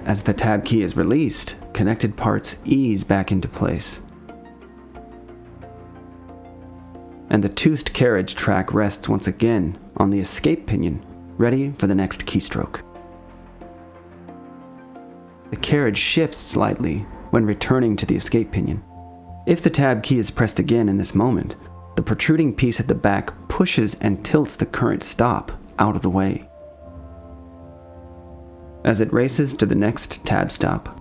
as the tab key is released, connected parts ease back into place. And the toothed carriage track rests once again on the escape pinion, ready for the next keystroke. The carriage shifts slightly when returning to the escape pinion. If the tab key is pressed again in this moment, the protruding piece at the back pushes and tilts the current stop out of the way. As it races to the next tab stop,